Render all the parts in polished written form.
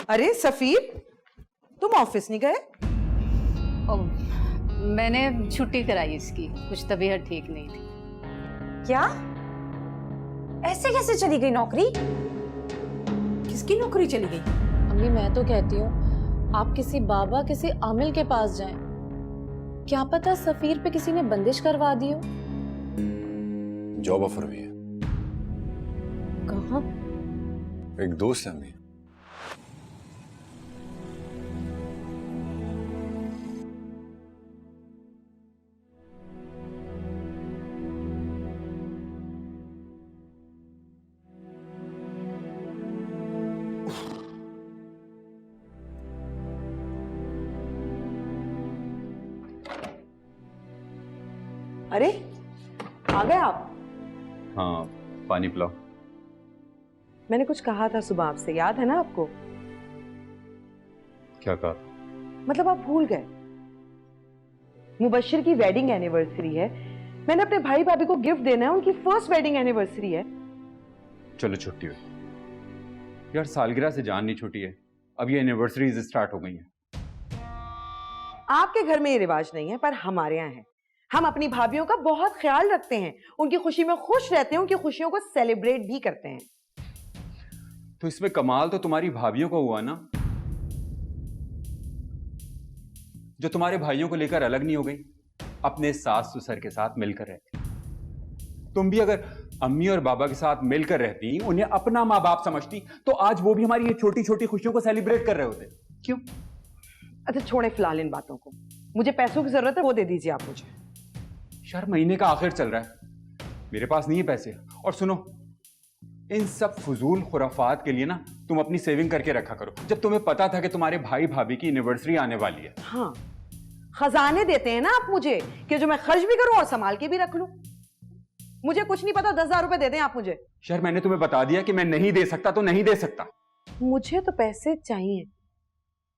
अरे सफीर, तुम ऑफिस नहीं गए? मैंने छुट्टी कराई इसकी, कुछ तबीयत ठीक नहीं थी। क्या? ऐसे कैसे चली गई नौकरी? किसकी नौकरी चली गई? अम्मी मैं तो कहती हूँ आप किसी बाबा, किसी आमिल के पास जाएं। क्या पता सफीर पे किसी ने बंदिश करवा दी हो। जॉब ऑफर भी है। कहाँ? एक दोस्त है अम्मी। अरे आ गए आप? हाँ, पानी पिलाओ। मैंने कुछ कहा था सुबह आपसे, याद है ना आपको? क्या कहा? मतलब आप भूल गए। मुबश्शिर की वेडिंग एनिवर्सरी है, मैंने अपने भाई भाभी को गिफ्ट देना है, उनकी फर्स्ट वेडिंग एनिवर्सरी है। चलो छुट्टी हुई यार, सालगिरह से जान नहीं छुट्टी है, अब ये एनिवर्सरीज स्टार्ट हो गई है। आपके घर में ये रिवाज नहीं है पर हमारे यहाँ है। हम अपनी भाभीयों का बहुत ख्याल रखते हैं, उनकी खुशी में खुश रहते हैं, उनकी खुशियों को सेलिब्रेट भी करते हैं। तो इसमें कमाल तो तुम्हारी भाभीयों को हुआ ना, जो तुम्हारे भाइयों को लेकर अलग नहीं हो गई, अपने सास ससुर के साथ मिलकर रहती। तुम भी अगर अम्मी और बाबा के साथ मिलकर रहती, उन्हें अपना माँ बाप समझती, तो आज वो भी हमारी ये छोटी छोटी खुशियों को सेलिब्रेट कर रहे होते। क्यों? अच्छा छोड़े फिलहाल इन बातों को, मुझे पैसों की जरूरत है, वो दे दीजिए आप मुझे। यार महीने का आखिर चल रहा है, मेरे पास नहीं है पैसे। और सुनो, इन सब फजूल खुराफात के लिए ना तुम अपनी सेविंग करके रखा करो। जब तुम्हें पता था कि तुम्हारे भाई भाभी की एनिवर्सरी आने वाली है। हाँ, खजाने देते हैं ना आप मुझे कि जो मैं खर्च भी करूं और संभाल के भी रख लूं। मुझे कुछ नहीं पता, 10,000 रुपए दे दें आप मुझे। यार मैंने तुम्हें बता दिया कि मैं नहीं दे सकता तो नहीं दे सकता। मुझे तो पैसे चाहिए।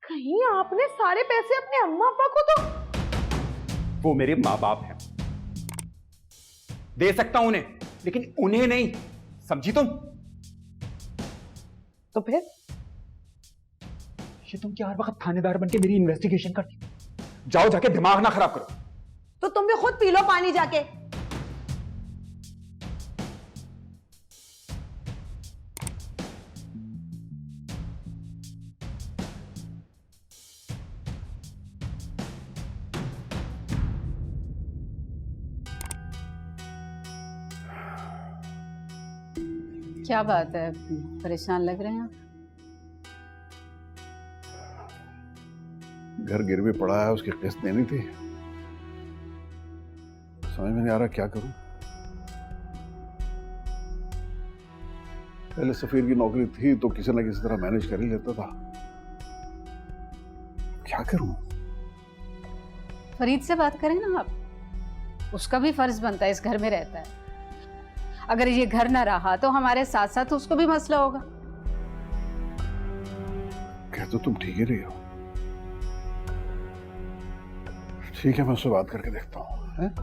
कहीं आपने सारे पैसे अपने अम्मा अब्बा को तो? वो मेरे माँ बाप हैं, दे सकता हूं उन्हें, लेकिन उन्हें नहीं, समझी तुम? तो फिर ये तुम क्या हर वक्त थानेदार बनके मेरी इन्वेस्टिगेशन करती? जाओ जाके दिमाग ना खराब करो। तो तुम भी खुद पी लो पानी जाके। क्या बात है, परेशान लग रहे हैं आप? घर गिरवी पड़ा है, उसकी किस्त देनी थी, समझ में नहीं आ रहा क्या करूं। पहले सफीर की नौकरी थी तो किसी ना किसी तरह मैनेज कर ही लेता था, क्या करूं? फरीद से बात करें ना आप, उसका भी फर्ज बनता है, इस घर में रहता है। अगर ये घर ना रहा तो हमारे साथ साथ उसको भी मसला होगा। कह तो तुम ठीक ही रही हो। ठीक है, मैं उससे बात करके देखता हूँ, हैं?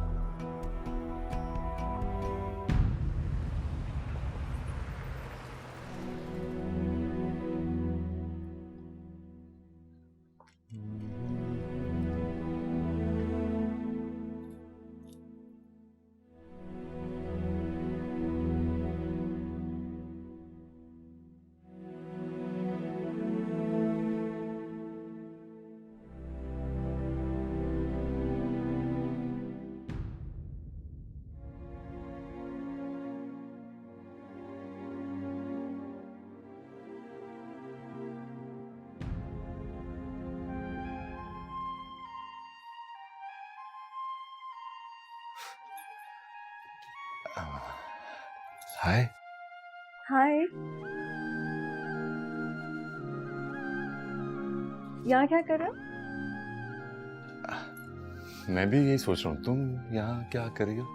हाय। हाय। यहाँ क्या कर रहे हो? मैं भी यही सोच रहा हूँ, तुम यहाँ क्या कर रही हो?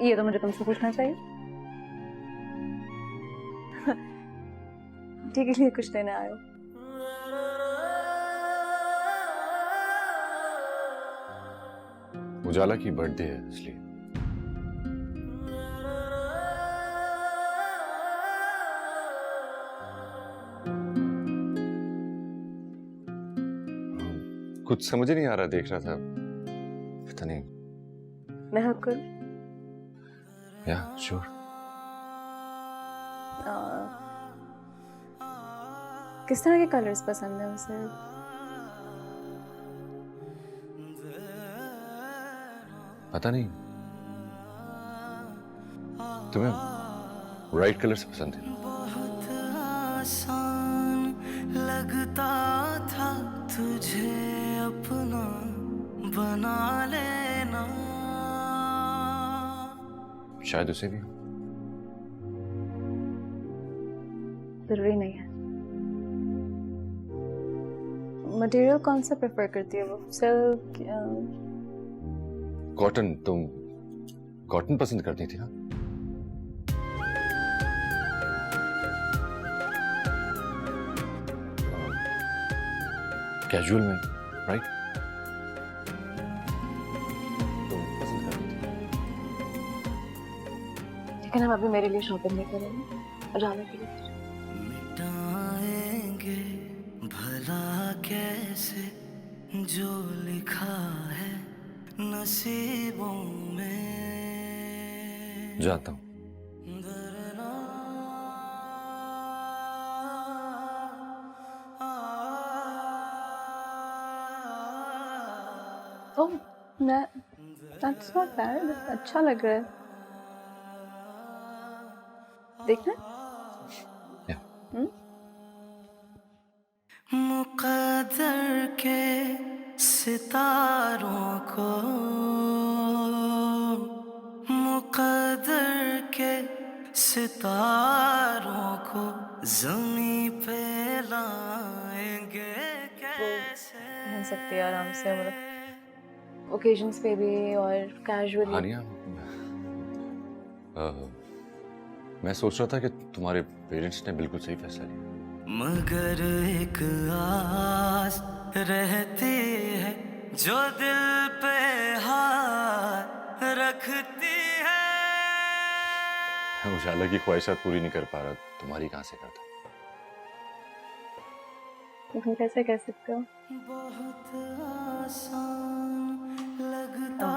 ये तो मुझे तुमसे पूछना चाहिए। ठीक है, लिए कुछ लेने आए हो? उजाला की बर्थडे है इसलिए। कुछ समझ ही नहीं आ रहा, देख रहा था, पता नहीं। मैं हेल्प करूं? या श्योर। किस तरह के कलर्स पसंद है उसे? पता नहीं, तुम्हें ब्राइट कलर से पसंद है? बहुत आसान लगता था तुझे अपना बना लेना। शायद उसे भी। जरूरी नहीं है। मटेरियल कौन सा प्रेफर करती है वो? सिल्क? कॉटन। तुम कॉटन पसंद करती थी ना? कैजुअल में, राइट? तुम पसंद करती थी। लेकिन हम अभी मेरे लिए शॉपिंग नहीं करेंगे, जाने के लिए। मिटाएंगे भला कैसे जो लिखा है नसीबों में। जाता हूँ। ओह, मैं that's not bad, अच्छा लग रहा है। देखना? या। मुक़द्दर के सितारों को, मुक़द्दर के सितारों को ज़मीं पे लाएंगे कैसे। पहन सकती है आराम से, मतलब ओकेजन्स पे भी और कैजुअली। हानिया, मैं सोच रहा था कि तुम्हारे पेरेंट्स ने बिल्कुल सही फैसला लिया। मगर एक आस रहती है जो दिल पे हाथ रखती है। उजाला की ख्वाहिशात पूरी नहीं कर पा रहा, तुम्हारी कहाँ से करता? तुम कैसे कह सकते हो? बहुत आसान लगता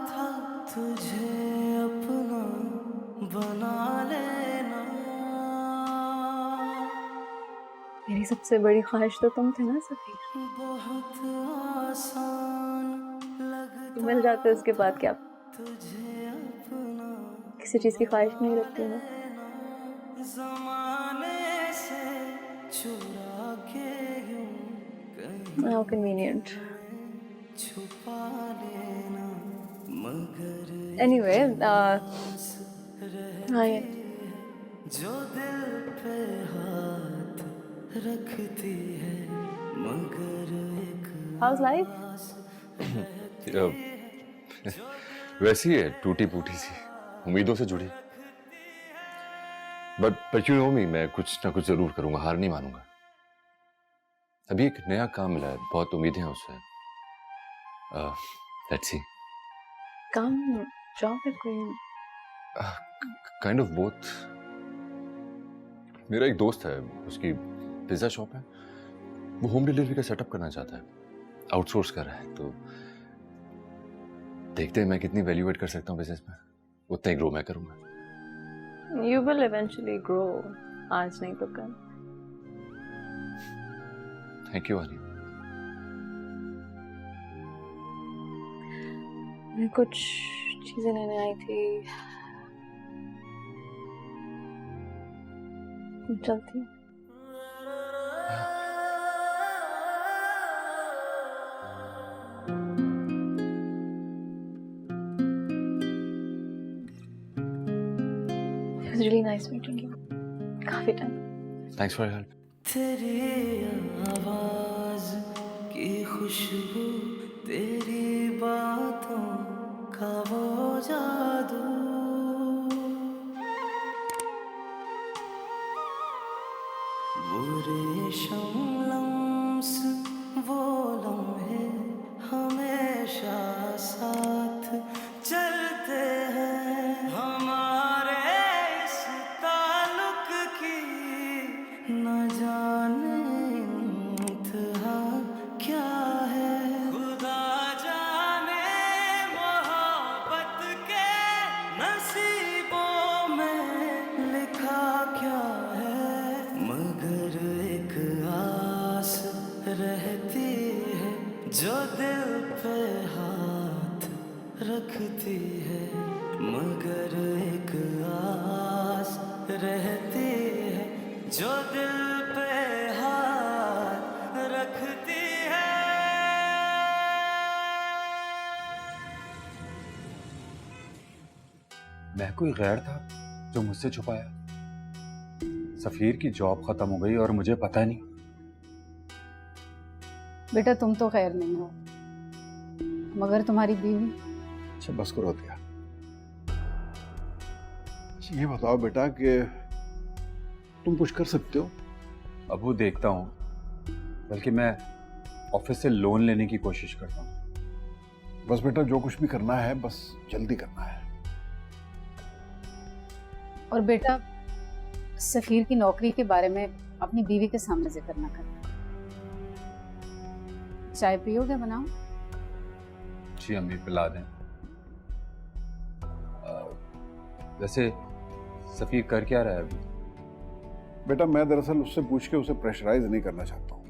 था तुझे अपना बना लेना। मेरी सबसे बड़ी ख्वाहिश तो तुम थे ना सफीर। बहुत आसान लगता तुम मिल जाते उसके बाद क्या तुझे अपना किसी चीज की ख्वाहिश नहीं रखती मैं। ज़माने से चुरा के यूं कहीं हाउ कन्वीनियंट। छुपा लेना। मगर एनीवे, हाँ ये जो दिल पे हाथ रखती है मगर एक हाउस लाइफ। वैसी है, टूटी फूटी सी, उम्मीदों से जुड़ी। बट यू नो मी, मैं कुछ ना कुछ जरूर करूंगा, हार नहीं मानूंगा। अभी एक नया काम मिला है, बहुत उम्मीदें हैं उससे। Let's see. काम, जॉब है कोई? Kind of both. मेरा एक दोस्त है, उसकी पिज्जा शॉप है, वो होम डिलीवरी का सेटअप करना चाहता है, आउटसोर्स कर रहा है। तो देखते हैं मैं कितनी वैल्यू एड कर सकता हूँ बिजनेस में, उतना ही ग्रो मैं करूंगा। You will eventually grow, आज नहीं तो कल। थैंक यू आनी। मैं कुछ चीजें लेने आई थी, चलती हूँ। It was really nice meeting you. काफी time. Thanks for your help. तेरी आवाज की खुशबू, तेरी बातों का वो जादू, वो रेशम लम्स, वो लम्हे हमेशा साथ चलते हैं। हमारे इस ताल्लुक की न जाने इंतहा क्या है। रहती है, जो दिल पे हाथ रखती है, मगर एक आस रहती है, जो दिल पे हाथ रखती है। मैं कोई गैर था जो मुझसे छुपाया? सफीर की जॉब खत्म हो गई और मुझे पता नहीं। बेटा तुम तो खैर नहीं हो, मगर तुम्हारी बीवी। अच्छा बस करो दिया। ये बताओ बेटा कि तुम कुछ कर सकते हो? अबू देखता हूँ, बल्कि मैं ऑफिस से लोन लेने की कोशिश करता हूँ। बस बेटा जो कुछ भी करना है बस जल्दी करना है। और बेटा सफीर की नौकरी के बारे में अपनी बीवी के सामने जिक्र ना करना। चाय पियोगे? बनाओ। जी अम्मी पिला दें। वैसे सफीर कर क्या रहा है अभी? बेटा मैं दरअसल उससे पूछ के उसे प्रेशराइज नहीं करना चाहता हूँ।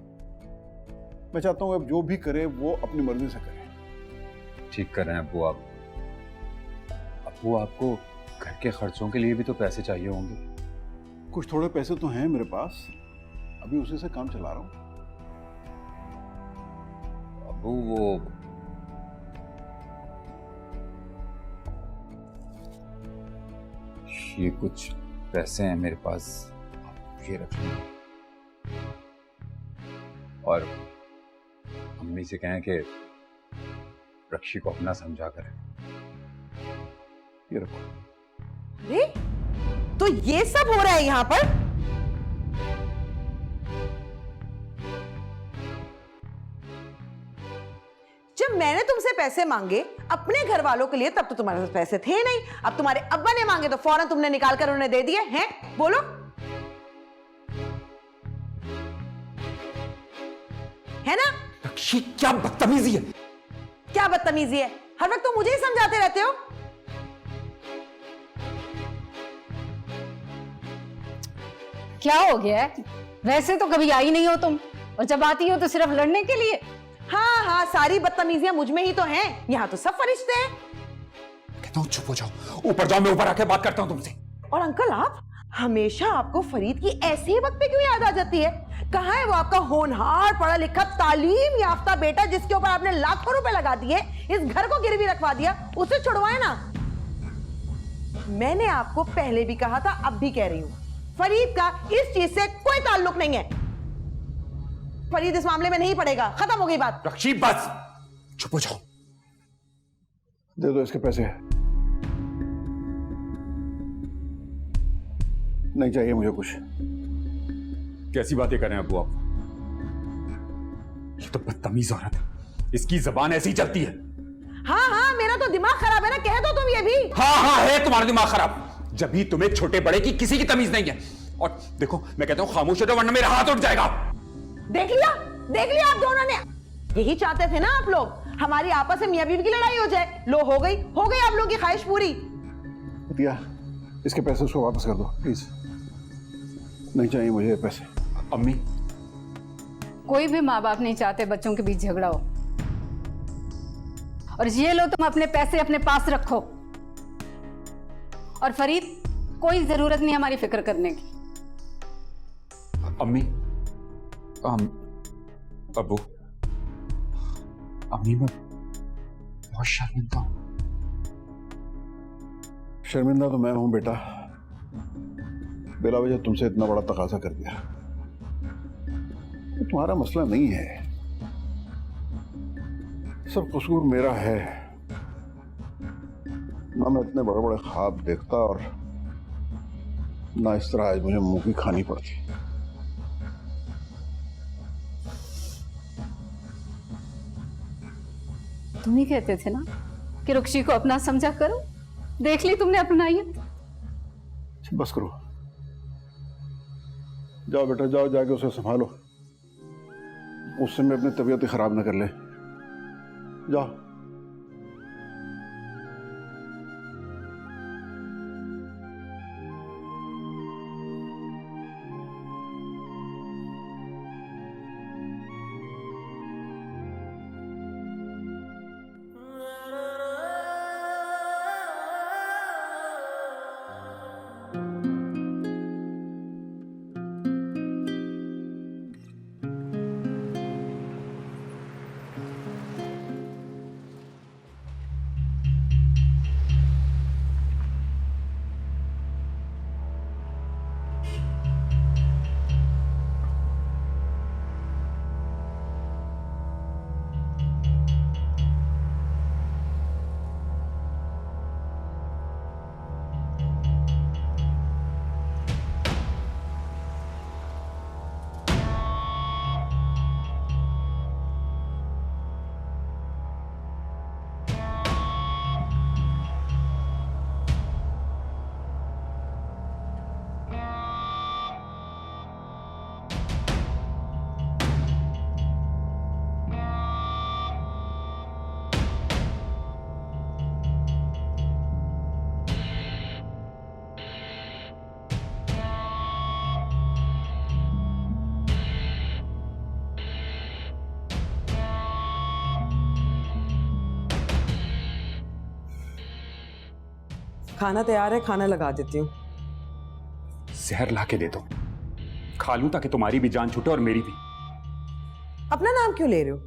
मैं चाहता हूँ अब जो भी करे वो अपनी मर्जी से करे। ठीक कर रहे हैं अबू आप। अबू आपको घर के खर्चों के लिए भी तो पैसे चाहिए होंगे। कुछ थोड़े पैसे तो हैं मेरे पास, अभी उसी से काम चला रहा हूँ। अबू वो ये कुछ पैसे हैं मेरे पास, आप ये रख लो और अम्मी से कहें कि रक्षी को अपना समझा करें। ये रखो। अरे तो ये सब हो रहा है यहां पर? जब मैंने तुमसे पैसे मांगे अपने घर वालों के लिए तब तो तुम्हारे पास पैसे थे नहीं। अब तुम्हारे अब्बा ने मांगे तो फौरन तुमने निकाल कर उन्हें दे दिए हैं। बोलो है ना? रक्षी क्या बदतमीजी है! क्या बदतमीजी है? हर वक्त तुम मुझे ही समझाते रहते हो। क्या हो गया है? वैसे तो कभी आई नहीं हो तुम, और जब आती हो तो सिर्फ लड़ने के लिए। हाँ हाँ, सारी बदतमीजियां मुझ में ही तो हैं। यहाँ तो सब फरिश्ते हैं। कहता हूँ चुप हो जाओ, ऊपर जाओ, मैं ऊपर आके बात करता हूँ तुमसे। और अंकल आप हमेशा आपको फरीद की ऐसे ही वक्त पे क्यों याद आ जाती है? कहाँ है वो आपका होनहार पढ़ा लिखा तालीम याफ्ता बेटा जिसके ऊपर आपने लाखों रुपए लगा दिए, इस घर को गिरवी रखवा दिया? उसे छुड़वाए ना। मैंने आपको पहले भी कहा था, अब भी कह रही हूँ, फरीद का इस चीज से कोई ताल्लुक नहीं है। फरीद इस मामले में नहीं पड़ेगा। खत्म हो गई बात। रक्षी बस चुप हो जाओ। दे दो इसके पैसे। नहीं चाहिए मुझे कुछ। कैसी बातें कर रहे हैं अबू आप? ये तो बदतमीज औरत है, इसकी जबान ऐसी चलती है। हाँ हाँ, मेरा तो दिमाग खराब है ना, कह दो तुम ये भी। हाँ हाँ है तुम्हारा दिमाग खराब, जब भी तुम्हें छोटे बड़े की किसी की तमीज नहीं है। और देखो मैं कहता हूं खामोश हो जाओ वरना मेरा हाथ उठ जाएगा। देख लिया आप दोनों ने। यही चाहते थे ना आप लोग, हमारी आपस में मियां बीवी की लड़ाई हो जाए। लो हो गई आप लोगों की ख्वाहिश पूरी। दिया इसके पैसे उसको वापस कर दो प्लीज। नहीं चाहिए मुझे पैसे। अम्मी कोई भी माँ बाप नहीं चाहते बच्चों के बीच झगड़ा हो। और ये लो तुम अपने पैसे अपने पास रखो। और फरीद कोई जरूरत नहीं हमारी फिक्र करने की। अम्मी अबू अम्मी मैं बहुत शर्मिंदा हूं। शर्मिंदा तो मैं हूं बेटा, बेला वजह तुमसे इतना बड़ा तकाजा कर दिया। तो तुम्हारा मसला नहीं है, सब कसूर मेरा है ना। मैं इतने बड़े बड़े ख्वाब देखता और ना इस तरह आज मुझे मुंह की खानी पड़ती। तुम ही कहते थे ना कि रुक्षी को अपना समझा करो, देख ली तुमने अपनाई। बस करो, जाओ बेटा जाओ, जाके उसे संभालो, उससे मैं अपनी तबीयत ही खराब ना कर ले। जाओ। खाना तैयार है, खाना लगा देती हूँ। जहर ला के दे दो, खा लूं ताकि तुम्हारी भी जान छूटे और मेरी भी। अपना नाम क्यों ले रहे हो?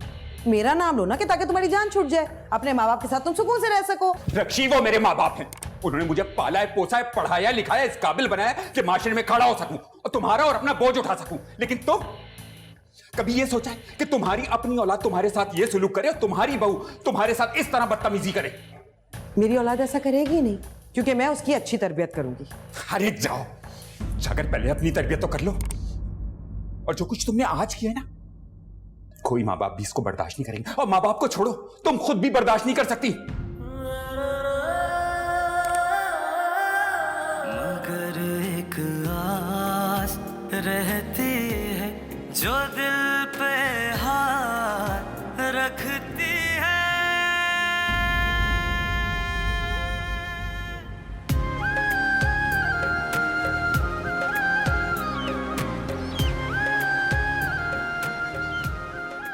मेरा नाम लो ना, कि ताकि तुम्हारी जान छूट जाए। अपने माँ बाप के साथ तुम सुकून से रह सको। रक्षी, वो मेरे माँ बाप हैं। उन्होंने मुझे पाला है, पोसा है, पढ़ाया लिखाया, इस काबिल बनाया कि माशरे में खड़ा हो सकूं और तुम्हारा और अपना बोझ उठा सकूं। लेकिन तुम कभी ये सोचा है कि तुम्हारी अपनी औलाद तुम्हारे साथ ये सुलूक करे और तुम्हारी बहू तुम्हारे साथ इस तरह बदतमीजी करे? मेरी औलाद ऐसा करेगी ही नहीं, क्योंकि मैं उसकी अच्छी तरबियत करूंगी। अरे जाओ, जाकर पहले अपनी तरबियत तो कर लो। और जो कुछ तुमने आज किया है ना, कोई माँ बाप भी इसको बर्दाश्त नहीं करेंगे। और माँ बाप को छोड़ो, तुम खुद भी बर्दाश्त नहीं कर सकती। मगर एक आस रहती है जो दिल पे हाथ रखती है।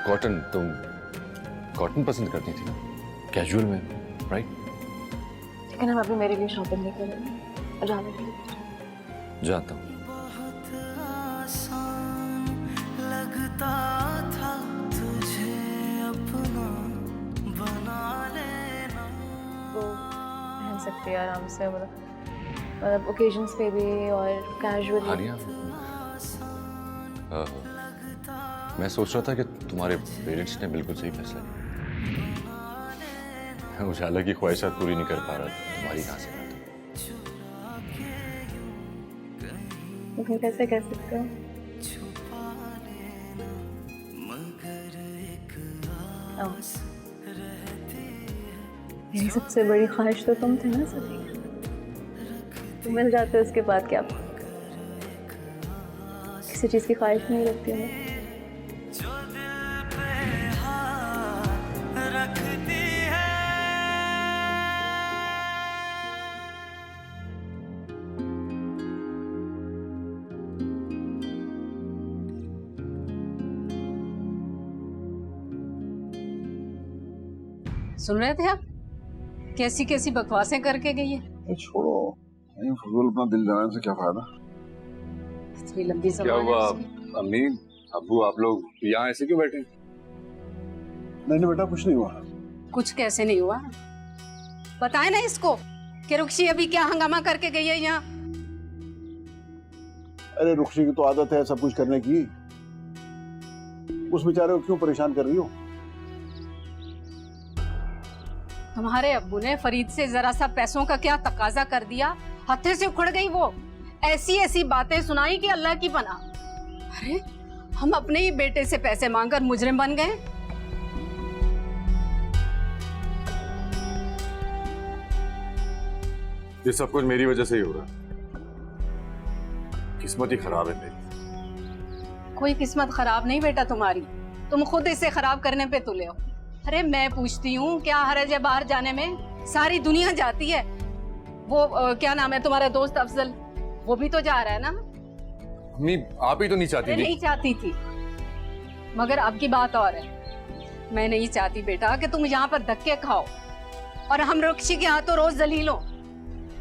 कॉटन, तुम कॉटन पसंद करती थी ना, कैजुअल में, राइट? लेकिन हम अभी मेरे लिए शॉपिंग नहीं करेंगे और जाने के लिए जाता हूँ। बहुत आसान लगता था तुझे अपना बना लेना। वो पहन सकती है आराम से, मतलब ओकेजन्स पे भी और कैजुअली। हानिया, मैं सोच रहा था कि तुम्हारे पेरेंट्स ने बिल्कुल सही फैसला किया। मैं उजाला की ख्वाहिशात पूरी नहीं कर पा रहा था, तुम्हारी कहाँ से बात? लेकिन कैसे कह सकते हो? मेरी सबसे बड़ी ख्वाहिश तो तुम थे ना सभी। तुम मिल जाते, उसके बाद क्या? किसी चीज़ की ख्वाहिश नहीं रखती हूँ। जो दिल पे हाथ रखती है। सुन रहे थे आप कैसी कैसी बकवासें करके गई है? ये छोड़ो, नहीं फजूल अपना दिल जलाने से क्या फायदा। इतनी लंबी क्या ज़बान है हुआ उसकी। अम्मी, अब्बू, आप लोग यहाँ ऐसे क्यों बैठे? नहीं नहीं बेटा, कुछ नहीं हुआ। कुछ कैसे नहीं हुआ? बताए ना इसको कि रुक्षी अभी क्या हंगामा करके गई है यहाँ। अरे रुक्षी की तो आदत है सब कुछ करने की, उस बेचारे को क्यों परेशान कर रही हो? तुम्हारे अब्बू ने फरीद से जरा सा पैसों का क्या तकाजा कर दिया, हत्थे से उखड़ गई वो। ऐसी ऐसी बातें सुनाई कि अल्लाह की पनाह। अरे हम अपने ही बेटे से पैसे मांगकर मुजरिम बन गए। ये सब कुछ मेरी वजह से ही हो रहा है। किस्मत ही खराब है मेरी। कोई किस्मत खराब नहीं बेटा तुम्हारी, तुम खुद इसे खराब करने पे तुले हो। अरे मैं पूछती हूँ, क्या हरज है बाहर जाने में? सारी दुनिया जाती है। वो क्या नाम है तुम्हारा दोस्त अफजल, वो भी तो जा रहा है ना? अम्मी, आप ही तो नहीं चाहती अरे थी। नहीं चाहती थी, मगर अब की बात और है। मैं नहीं चाहती बेटा कि तुम यहाँ पर धक्के खाओ और हम रुक्षी के हाथों रोज जलील हो।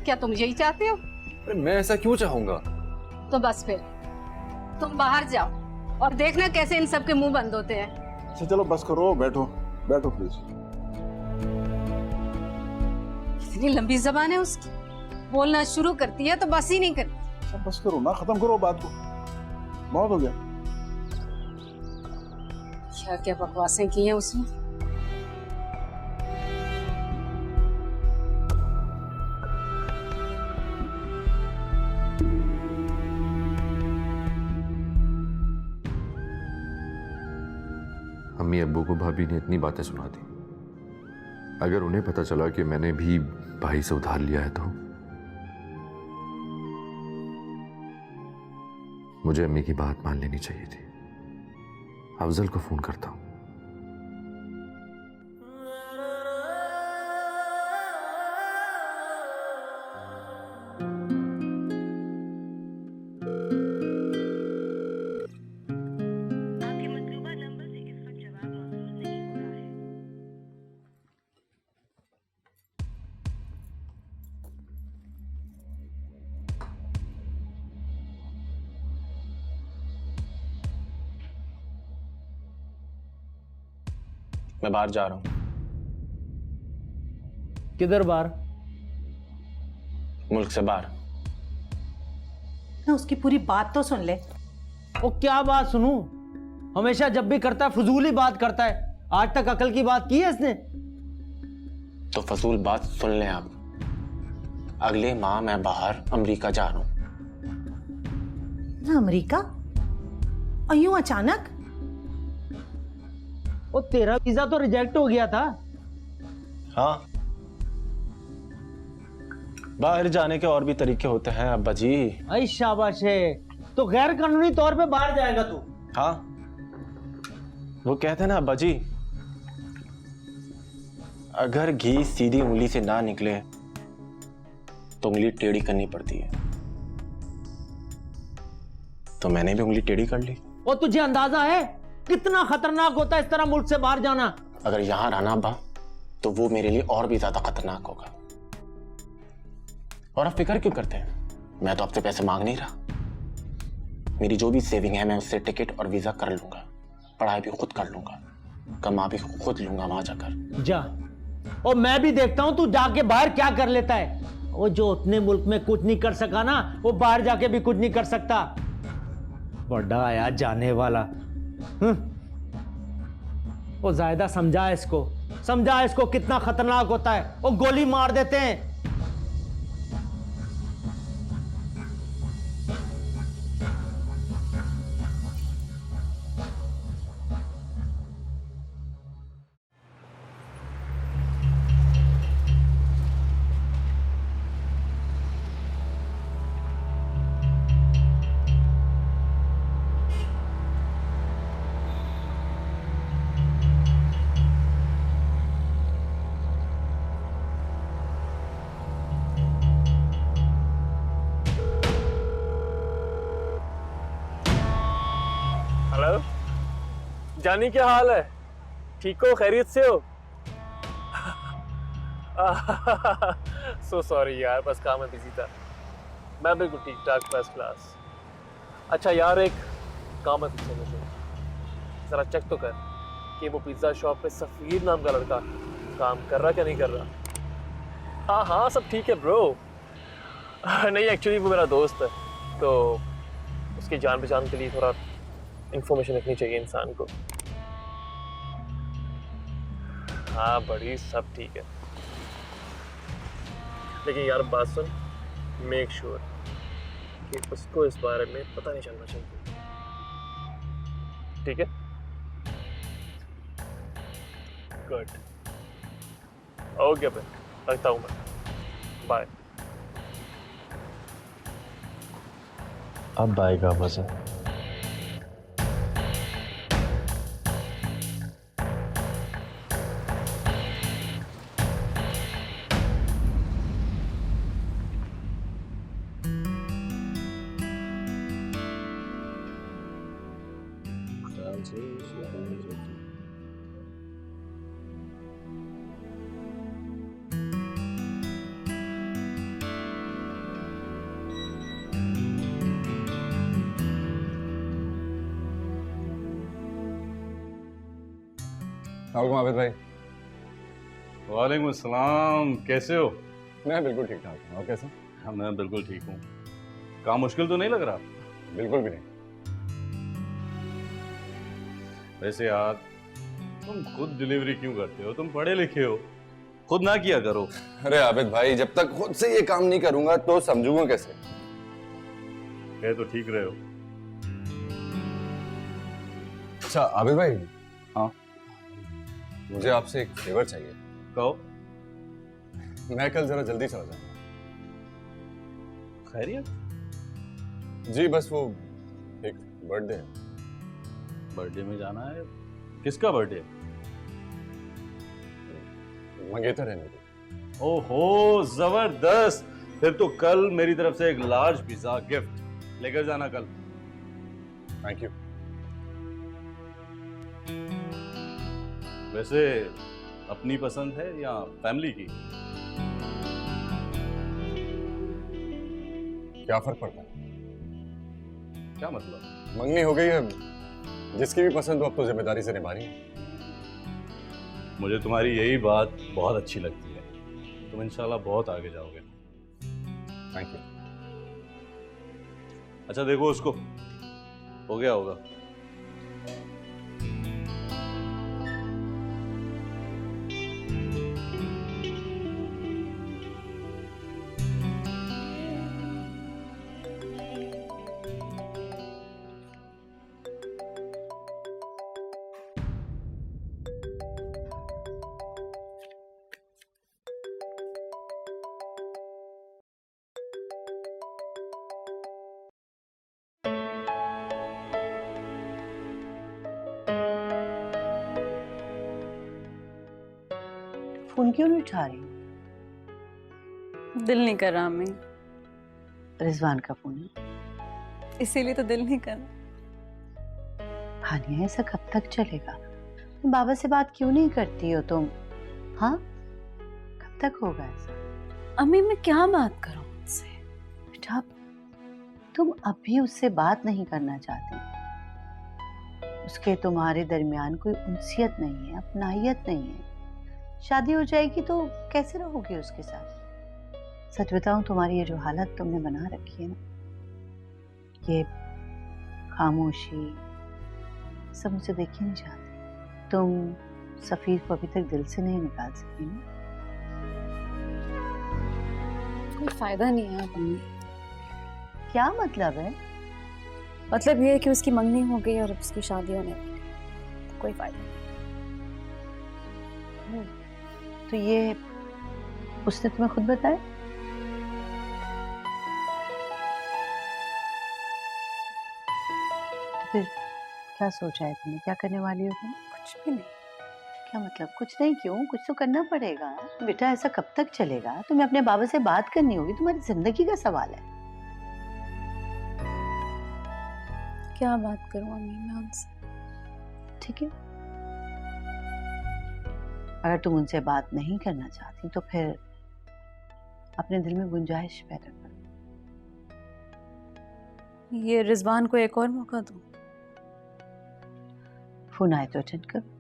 क्या तुम यही चाहते हो? अरे मैं ऐसा क्यों चाहूंगा? तो बस फिर तुम बाहर जाओ और देखना कैसे इन सब के मुंह बंद होते हैं। अच्छा चलो बस करो, बैठो बैठो प्लीज। इतनी लंबी जबान है उसकी, बोलना शुरू करती है तो बस ही नहीं करती। अच्छा बस करो ना, खत्म करो बात को, बहुत हो गया। क्या क्या बकवासें की हैं उसने। अम्मी अब्बू को भाभी ने इतनी बातें सुना दी, अगर उन्हें पता चला कि मैंने भी भाई से उधार लिया है तो मुझे अम्मी की बात मान लेनी चाहिए थी। अफजल को फोन करता हूं। मैं बाहर जा रहा हूँ। किधर बाहर? मुल्क से बाहर। ना उसकी पूरी बात तो सुन ले। वो क्या बात सुनूं? हमेशा जब भी करता है फजूल ही बात करता है। आज तक अकल की बात की है इसने? तो फजूल बात सुन लें आप। अगले माह मैं बाहर अमेरिका जा रहा हूँ। अमेरिका? और यूं अचानक? वो तेरा वीजा तो रिजेक्ट हो गया था। हाँ, बाहर जाने के और भी तरीके होते हैं अब्बा जी। आई शाबाश है। तो गैर कानूनी तौर पे बाहर जाएगा तू? हाँ, वो कहते हैं ना अब्बा जी, अगर घी सीधी उंगली से ना निकले तो उंगली टेढ़ी करनी पड़ती है। तो मैंने भी उंगली टेढ़ी कर ली। वो तुझे अंदाजा है कितना खतरनाक होता है इस तरह मुल्क से बाहर जाना? अगर यहां रहना अब्बा तो वो मेरे लिए और भी ज्यादा खतरनाक होगा। और आप फिक्र क्यों करते हैं? मैं तो आपसे पैसे मांग नहीं रहा। मेरी जो भी सेविंग है मैं उससे टिकट और वीजा कर लूंगा, पढ़ाई भी खुद कर लूंगा, कमा भी खुद लूंगा वहां जाकर। जा, और मैं भी देखता हूं तू जाके बाहर क्या कर लेता है। वो जो अपने मुल्क में कुछ नहीं कर सका ना, वो बाहर जाके भी कुछ नहीं कर सकता। बड़ा आया जाने वाला। वो जायदा समझा इसको कितना खतरनाक होता है। वो गोली मार देते हैं। हेलो जानी, क्या हाल है? ठीक हो? खैरियत से हो? सो सॉरी यार, बस काम में बिजी था। मैं बिल्कुल ठीक ठाक, फर्स्ट क्लास। अच्छा यार, एक काम है तुझसे मुझे, जरा चेक तो कर कि वो पिज्ज़ा शॉप पे सफ़ीर नाम का लड़का काम कर रहा क्या नहीं कर रहा। हाँ हाँ, सब ठीक है ब्रो। नहीं, एक्चुअली वो मेरा दोस्त है, तो उसकी जान पहचान के लिए थोड़ा इंफॉर्मेशन रखनी चाहिए इंसान को। हाँ बड़ी, सब ठीक है। लेकिन यार बात सुन, मेक श्योर कि उसको इस बारे में पता नहीं चलना चाहिए, ठीक है? गुड, ओके भाई, रखता हूँ मैं, बाय। अब आएगा मजा। आबिद भाई। वालेकुम अस्सलाम, कैसे हो? मैं बिल्कुल ठीक ठाक हूँ। और कैसे? हाँ मैं बिल्कुल ठीक हूँ। काम मुश्किल तो नहीं लग रहा? बिल्कुल भी नहीं। वैसे यार तुम खुद डिलीवरी क्यों करते हो? तुम पढ़े लिखे हो, खुद ना किया करो। अरे आबिद भाई, जब तक खुद से ये काम नहीं करूंगा तो समझूंगा कैसे? कह तो ठीक रहे हो। अच्छा आबिद भाई। हाँ मुझे आपसे एक फेवर चाहिए। कहो। मैं कल जरा जल्दी चला जाऊंगा। खैरियत? जी बस वो एक बर्थडे है। बर्थडे में जाना है? किसका बर्थडे? मंगेतर है मेरी। ओहो जबरदस्त, फिर तो कल मेरी तरफ से एक लार्ज पिज्जा गिफ्ट लेकर जाना कल। Thank you. वैसे अपनी पसंद है या फैमिली की? क्या फर्क पड़ता है? क्या मतलब? मंगनी हो गई है, जिसकी भी पसंद हो अब तो जिम्मेदारी से निभानी है। मुझे तुम्हारी यही बात बहुत अच्छी लगती है। तुम इंशाल्लाह बहुत आगे जाओगे। Thank you. अच्छा देखो उसको, हो गया होगा। फोन क्यों नहीं उठा रही? दिल नहीं कर रहा अम्मी, रिजवान का फोन है। इसीलिए तो दिल नहीं कर रहा। हानिया, ऐसा कब तक चलेगा? तुम बाबा से बात क्यों नहीं करती हो तुम? हाँ, कब तक होगा ऐसा? अम्मी मैं क्या बात करूं उससे? बेटा, तुम अभी उससे बात नहीं करना चाहती। उसके तुम्हारे दरमियान कोई उनसियत नहीं है, अपनाहियत नहीं है। शादी हो जाएगी तो कैसे रहोगे उसके साथ? सच बताऊं, तुम्हारी ये जो हालत तुमने बना रखी है ना, ये खामोशी सब मुझे देख ही नहीं चाहती। तुम सफीर को अभी तक दिल से नहीं निकाल सकी ना। कोई फायदा नहीं है अम्मी। क्या मतलब है? मतलब ये है कि उसकी मंगनी हो गई और अब उसकी शादी होने वाली है, तो कोई फायदा नहीं। तो ये उसने तुम्हें खुद बताया? तो फिर क्या सोचा है तुमने? क्या करने वाली हो तुम? कुछ भी नहीं। क्या मतलब कुछ नहीं? क्यों? कुछ तो करना पड़ेगा बेटा। ऐसा कब तक चलेगा? तुम्हें अपने बाबा से बात करनी होगी, तुम्हारी जिंदगी का सवाल है। क्या बात करूं अम्मी मैं उनसे? ठीक है, अगर तुम उनसे बात नहीं करना चाहती तो फिर अपने दिल में गुंजाइश पैदा करो। ये रिजवान को एक और मौका दो। फोन आए तो अटेंड करो।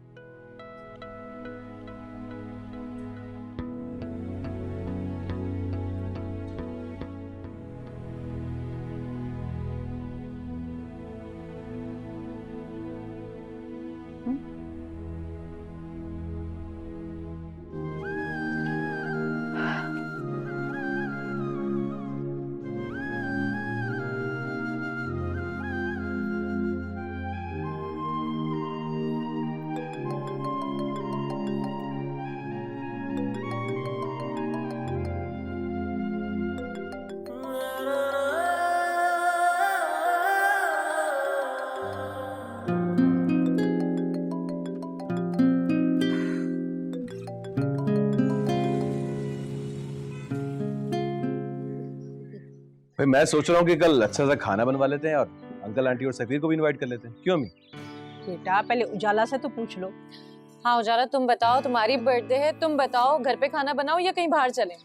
भाई मैं सोच रहा हूँ कि कल अच्छा सा खाना बनवा लेते हैं और अंकल आंटी और सफीर को भी इनवाइट कर लेते हैं। क्यों अम्मी? बेटा पहले उजाला से तो पूछ लो। हाँ उजाला, तुम बताओ, तुम्हारी बर्थडे है, तुम बताओ घर पे खाना बनाओ या कहीं बाहर चलें?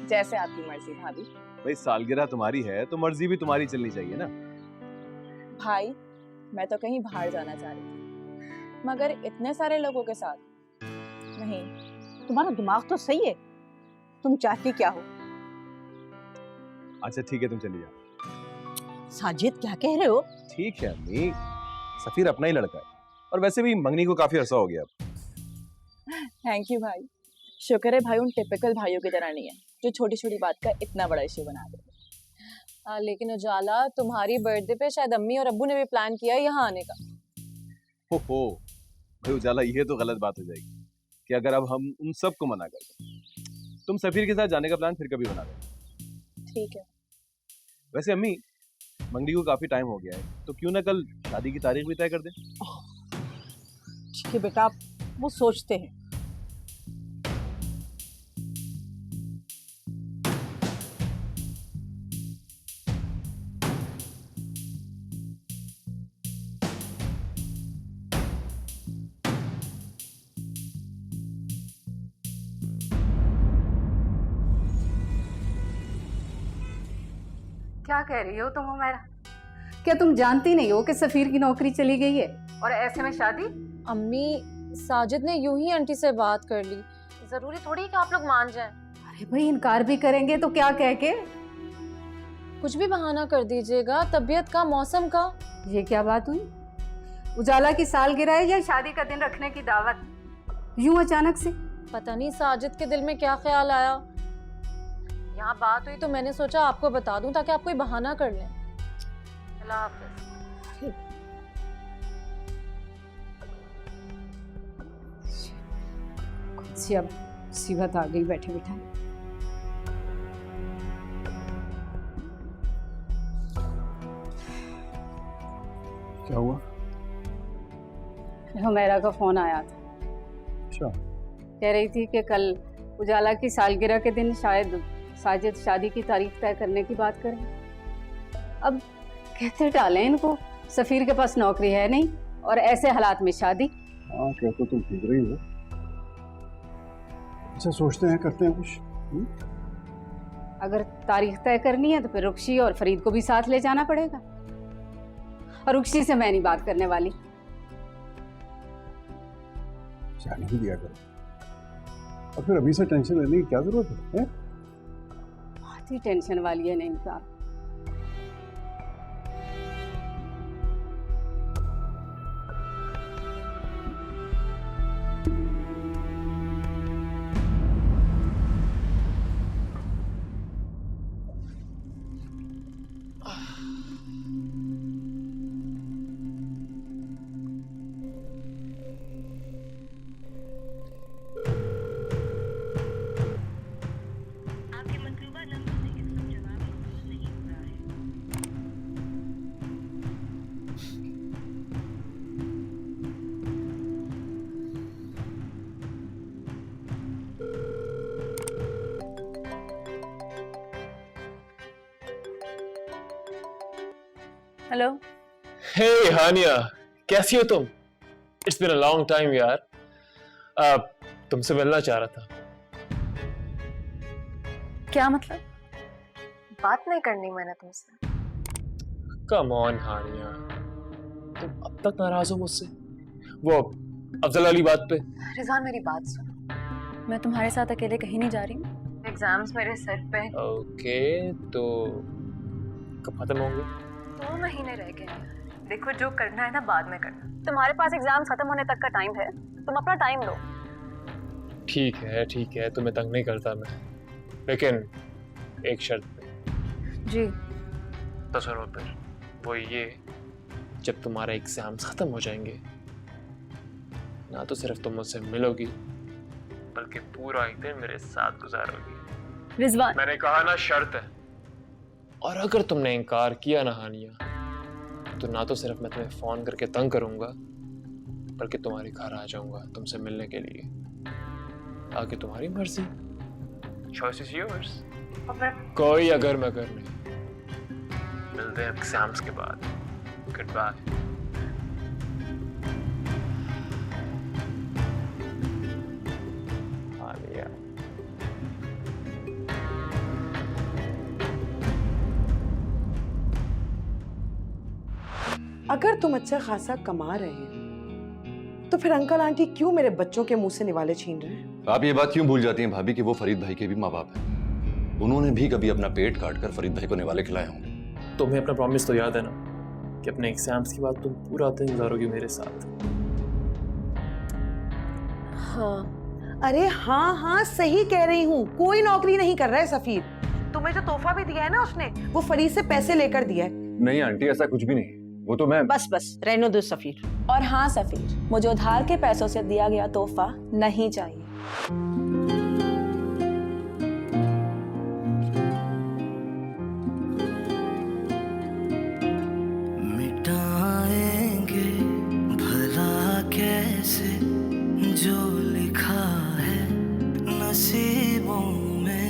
जैसे आपकी मर्जी भाभी। भाई सालगिरह तुम्हारी है तो मर्जी भी तुम्हारी चलनी चाहिए ना। भाई मैं तो कहीं बाहर जाना चाह रही थी, मगर इतने सारे लोगों के साथ नहीं। तुम्हारा दिमाग तो सही है, तुम चाहती क्या हो? अच्छा ठीक है, तुम चली जाओ। साजिद क्या कह रहे हो? ठीक है अम्मी, सफीर अपना ही लड़का है और वैसे भी मंगनी को काफी अरसा हो गया। थैंक यू भाई। शुक्र है भाई उन टिपिकल भाइयों की तरह नहीं है जो छोटी छोटी बात का इतना बड़ा इश्यू बना दे। लेकिन उजाला, तुम्हारी बर्थडे पे शायद अम्मी और अब्बू ने भी प्लान किया है यहाँ आने का। हो भाई उजाला, ये तो गलत बात हो जाएगी कि अगर अब हम उन सबको मना कर दें। तुम सफीर के साथ जाने का प्लान फिर कभी बना लेना। ठीक है। वैसे अम्मी, मंगनी को काफी टाइम हो गया है, तो क्यों ना कल शादी की तारीख भी तय कर दें? ठीक है बेटा, वो सोचते हैं। क्या कह रही हो तुम हुमैरा? क्या तुम जानती नहीं हो कि सफीर की नौकरी चली गई है और ऐसे में शादी? अम्मी साजिद ने यूं ही आंटी से बात कर ली, जरूरी थोड़ी कि आप लोग मान जाएं। अरे भाई इनकार भी करेंगे तो क्या कह के? कुछ भी बहाना कर दीजिएगा, तबीयत का, मौसम का। ये क्या बात हुई? उजाला की सालगिरह है या शादी का दिन रखने की दावत? यूं अचानक से? पता नहीं साजिद के दिल में क्या ख्याल आया। यहाँ बात हुई तो मैंने सोचा आपको बता दूं ताकि आप कोई बहाना कर लें। अल्लाह हाफ़िज़। खुद से अब मुसीबत आ गई बैठे बिठाए। क्या हुआ? हुमैरा का फोन आया था। अच्छा। कह रही थी कि कल उजाला की सालगिरह के दिन शायद साजिद शादी की तारीख तय करने की बात करें। अब कैसे टालें इनको? सफीर के पास नौकरी है नहीं और ऐसे हालात में शादी। हाँ, क्या तो तुम ठीक रही हो। अच्छा, सोचते हैं, करते हैं कुछ। अगर तारीख तय करनी है तो फिर रुक्शी और फरीद को भी साथ ले जाना पड़ेगा। और रुक्शी से मैं नहीं बात करने वाली। जाने ही दिया करो। और फिर अभी से टेंशन लेने की क्या जरूरत है? बहुत ही टेंशन वाली है नहीं साहब। हेलो। हे हानिया, कैसी हो तुम? It's been a long time यार। तुमसे मिलना चाह रहा था। क्या मतलब? बात नहीं करनी मैंने तुमसे। कम ऑन हानिया, तुम अब तक नाराज हो मुझसे? वो अफजल वाली बात पे? रिजवान मेरी बात सुनो, मैं तुम्हारे साथ अकेले कहीं नहीं जा रही हूँ। एग्जाम्स मेरे सर पे। ओके, तो कब खत्म होंगे? 2 महीने रह गए हैं। देखो, जो करना है ना बाद में करना। तुम्हारे पास एग्जाम्स खत्म होने तक का टाइम है, तुम अपना टाइम लो। ठीक है, तुम्हें तंग नहीं करता मैं, लेकिन एक शर्त पे। जी। तो सुनो फिर, वो ये, जब तुम्हारे एग्जाम्स खत्म हो जाएंगे ना तो सिर्फ तुम मुझसे मिलोगी बल्कि पूरा एक दिन मेरे साथ गुजारोगी। रिजवान, मैंने कहा ना, शर्त है। और अगर तुमने इनकार किया ना हानिया, तो ना तो सिर्फ मैं तुम्हें फोन करके तंग करूंगा बल्कि तुम्हारे घर आ जाऊंगा तुमसे मिलने के लिए। आगे तुम्हारी मर्जी, चॉइस इज योर्स। कोई अगर मगर नहीं। मिलते हैं एग्जाम्स के बाद। Good bye. हानिया, अगर तुम अच्छा खासा कमा रहे हैं तो फिर अंकल आंटी क्यों मेरे बच्चों के मुंह से निवाले छीन रहे हैं? आप ये बात क्यों भूल जाती हैं भाभी कि वो फरीद भाई के भी माँ बाप हैं। उन्होंने भी कभी अपना पेट काट कर फरीद भाई को निवाले खिलाए होंगे। तुम्हें अपना प्रॉमिस तो याद है ना कि अपने एग्जाम्स के बाद तुम पूरा दिन गुजारोगी मेरे साथ? हाँ। अरे हाँ, सही कह रही हूँ। कोई नौकरी नहीं कर रहा है सफीर। तुम्हें जो तोहफा भी दिया है ना उसने, वो फरीद से पैसे लेकर दिया है। नहीं आंटी, ऐसा कुछ भी नहीं। वो तो मैं बस रहने दो सफीर। और हाँ सफीर, मुझे उधार के पैसों से दिया गया तोहफा नहीं चाहिए। मिटाएंगे भला कैसे जो लिखा है नसीबों में।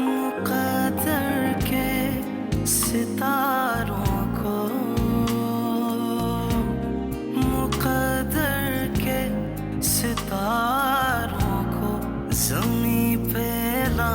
मुक़द्दर के सितारों को, मुक़द्दर के सितारों को ज़मीं पे ला